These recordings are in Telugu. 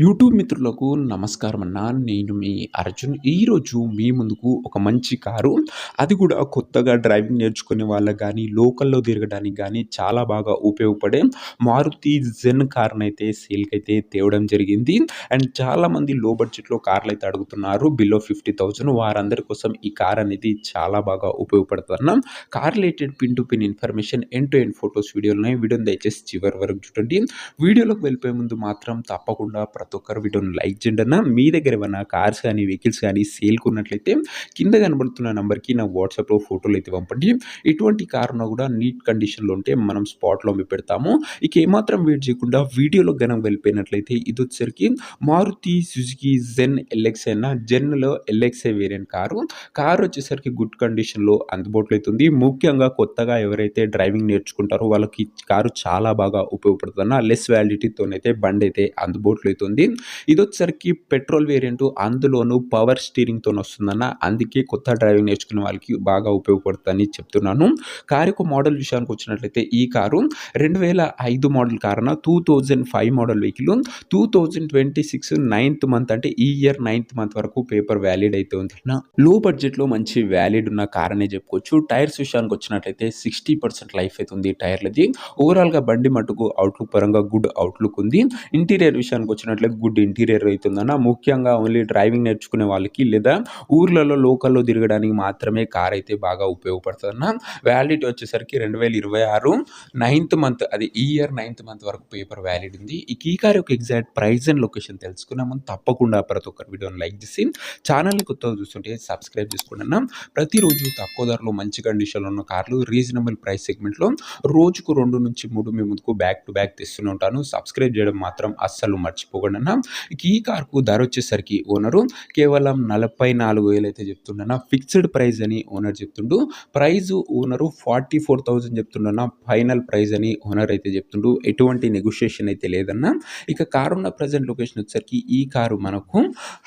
యూట్యూబ్ మిత్రులకు నమస్కారం అన్న. నేను మీ అర్జున్. ఈరోజు మీ ముందుకు ఒక మంచి కారు, అది కూడా కొత్తగా డ్రైవింగ్ నేర్చుకునే వాళ్ళకి గానీ, లోకల్‌లో తిరగడానికి గానీ చాలా బాగా ఉపయోగపడే మారుతి జెన్ కార్‌నైతే సేల్‌కైతే తేవడం జరిగింది. అండ్ చాలామంది లో బడ్జెట్‌లో కార్‌లైతే అడుగుతున్నారు. బిలో 50,000 వారందరి కోసం ఈ కార్ అనేది చాలా బాగా ఉపయోగపడుతుందన్న. Car related pin to pin information, end to end photos, వీడియోలున్నాయి. వీడియోని దయచేసి చివరి వరకు చూడండి. వీడియోలోకి వెళ్ళిపోయే ముందు మాత్రం తప్పకుండా ప్రతి ఒక్కరు వీడియోని లైక్ చేయండి అన్న. మీ దగ్గర ఏమైనా కార్స్ కానీ, వెహికల్స్ కానీ సేల్‌కి ఉన్నట్లయితే కింద కనబడుతున్న నంబర్‌కి నా వాట్సాప్‌లో ఫోటోలు అయితే పంపండి. ఎటువంటి కార్ ఉన్నా కూడా నీట్ కండిషన్‌లో ఉంటే మనం స్పాట్‌లో అమ్మి పెడతాము. ఇక ఏమాత్రం వెయిట్ చేయకుండా వీడియోలోకి గనుక వెళ్ళిపోయినట్లయితే ఇదొచ్చేసరికి మారుతి సుజుకి జెన్ ఎల్ఎక్స్ఐ అన్న. జెన్‌లో ఎల్ఎక్స్ఐ వేరియంట్ కారు. కారు వచ్చేసరికి గుడ్ కండిషన్‌లో అందుబాటులో అవుతుంది. ముఖ్యంగా కొత్తగా ఎవరైతే డ్రైవింగ్ నేర్చుకుంటారో వాళ్ళకి కారు చాలా బాగా ఉపయోగపడుతుందన్న. లెస్ వ్యాలిడిటీతోనైతే బండైతే అందుబాటులో అయితే ఉంది. ఇదొచ్చేసరికి పెట్రోల్ వేరియంట్, అందులోనూ పవర్ స్టీరింగ్‌తోని వస్తుందన్న. అందుకే కొత్త డ్రైవింగ్ నేర్చుకునే వాళ్ళకి బాగా ఉపయోగపడుతుందని చెప్తున్నాను. కారు యొక్క మోడల్ విషయానికి వచ్చినట్లయితే ఈ కారు 2005 మోడల్ కారు అన్న. 2005 మోడల్ వెహికల్. 2026 9థ్ మంత్, అంటే ఈ ఇయర్ 9థ్ మంత్ వరకు పేపర్ వ్యాలిడ్ అయితే ఉంది అన్న. లో బడ్జెట్‌లో మంచి వ్యాలిడ్ ఉన్న కార్ అనే చెప్పుకోవచ్చు. టైర్స్ విషయానికి వచ్చినట్లయితే 60% లైఫ్ అయితే ఉంది టైర్లది. ఓవరాల్‌గా బండి మట్టుకు అవుట్‌లుక్ పరంగా గుడ్ అవుట్‌లుక్ ఉంది. ఇంటీరియర్ విషయానికి వచ్చినట్లయితే గుడ్ ఇంటీరియర్ అవుతుందన్న. ముఖ్యంగా ఓన్లీ డ్రైవింగ్ నేర్చుకునే వాళ్ళకి లేదా ఊర్లలో లోకల్‌లో తిరగడానికి మాత్రమే కార్ అయితే బాగా ఉపయోగపడుతుందన్న. వ్యాలిడిటీ వచ్చేసరికి 2026 9థ్ మంత్, అది ఈ ఇయర్ 9థ్ మంత్ వరకు పేపర్ వ్యాలిడ్ ఉంది. ఈ కార్ యొక్క ఎగ్జాక్ట్ ప్రైస్ అండ్ లొకేషన్ తెలుసుకునే ముందు తప్పకుండా ప్రతి ఒక్కరు వీడియోని లైక్ చేసి ఛానల్‌ని కొత్తగా చూస్తుంటే సబ్స్క్రైబ్ చేసుకోండి అన్న. ప్రతిరోజు తక్కువ ధరలో మంచి కండిషన్‌లో ఉన్న కార్లు రీజనబుల్ ప్రైస్ సెగ్మెంట్‌లో రోజుకు 2-3 మీ ముందుకు బ్యాక్ టు బ్యాక్ తెస్తూనే ఉంటాను. సబ్స్క్రైబ్ చేయడం మాత్రం అస్సలు మర్చిపోకండి అన్న. ఈ కార్కు ధర వచ్చేసరికి ఓనరు కేవలం 44,000 అయితే చెప్తుండన్న. ఫిక్స్డ్ ప్రైస్ అని ఓనర్ చెప్తుండు. ప్రైజ్ ఓనరు 44,000 చెప్తుండన్న. ఫైనల్ ప్రైస్ అని ఓనర్ అయితే చెప్తుండు. ఎటువంటి నెగోషియేషన్ అయితే లేదన్న. ఇక కారు ఉన్న ప్రజెంట్ లొకేషన్ వచ్చేసరికి ఈ కారు మనకు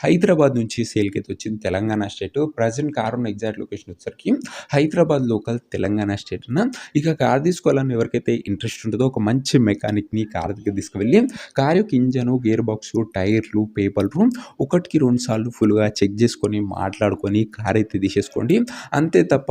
హైదరాబాద్ నుంచి సేల్‌కి అయితే వచ్చింది, తెలంగాణ స్టేట్. ప్రజెంట్ కారు ఉన్న ఎగ్జాక్ట్ లొకేషన్ వచ్చేసరికి హైదరాబాద్ లోకల్, తెలంగాణ స్టేట్ అన్న. ఇక కార్ తీసుకోవాలని ఎవరికైతే ఇంట్రెస్ట్ ఉంటుందో ఒక మంచి మెకానిక్‌ని కార్ దగ్గర తీసుకువెళ్ళి కార్ యొక్క ఇంజను, గేర్ బాక్సు, టైర్లు, పేపర్లు ఒకటికి 2 సార్లు ఫుల్‌గా చెక్ చేసుకొని మాట్లాడుకొని కార్ అయితే తీసేసుకోండి. అంతే తప్ప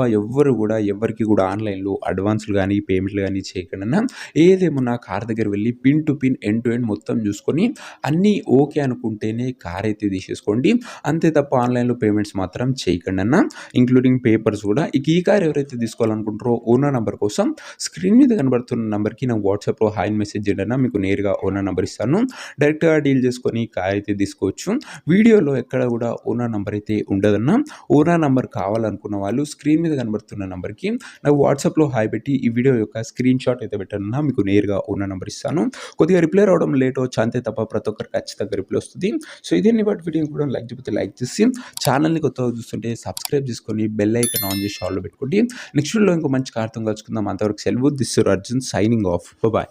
ఎవరికి కూడా ఆన్‌లైన్‌లో అడ్వాన్స్‌లు గానీ, పేమెంట్‌లు గానీ చేయకండి అన్న. ఏదేమున్నా కార్ దగ్గర వెళ్ళి pin to pin, end to end మొత్తం చూసుకొని అన్నీ ఓకే అనుకుంటేనే కార్ అయితే తీసేసుకోండి. అంతే తప్ప ఆన్‌లైన్‌లో పేమెంట్స్ మాత్రం చేయకండి అన్న. ఇంక్లూడింగ్ పేపర్స్ కూడా. ఇక ఈ కార్ ఎవరైతే తీసుకోవాలనుకుంటారో ఓనర్ నంబర్ కోసం స్క్రీన్ మీద కనబడుతున్న నంబర్‌కి నా వాట్సాప్‌లో హాయ్ మెసేజ్ చేయండి అన్న. మీకు నేరుగా ఓనర్ నంబర్ ఇస్తాను. డైరెక్ట్‌గా డీల్ చేసుకొని కార్ అయితే తీసుకోవచ్చు. వీడియోలో ఎక్కడ కూడా ఓనర్ నంబర్ అయితే ఉండదన్న. ఓనర్ నంబర్ కావాలనుకున్న వాళ్ళు స్క్రీన్ మీద కనబడుతున్న నంబర్‌కి నాకు వాట్సాప్‌లో హాయ్ పెట్టి ఈ వీడియో యొక్క స్క్రీన్‌షాట్ అయితే పెట్టండి. మీకు నేరుగా ఓనర్ నంబర్ ఇస్తాను. కొద్దిగా రిప్లై రావడం లేట్ అవ్వచ్చు అంతే తప్ప ప్రతి ఒక్కరికి ఖచ్చితంగా రిప్లై వస్తుంది. సో ఇదేంటి బట్ వీడియోని కూడా లైక్ చేయకపోతే లైక్ చేసి ఛానల్‌ని కొత్తగా చూస్తుంటే సబ్స్క్రైబ్ చేసుకొని బెల్ ఐకాన్ ఆన్ చేసి ఆల్‌లో పెట్టుకోండి. నెక్స్ట్ వీడియోలో ఇంకో మంచి కార్‌తో కలుసుకుందాం. అంతవరకు సెలవు. This your Arjun signing off. Bye.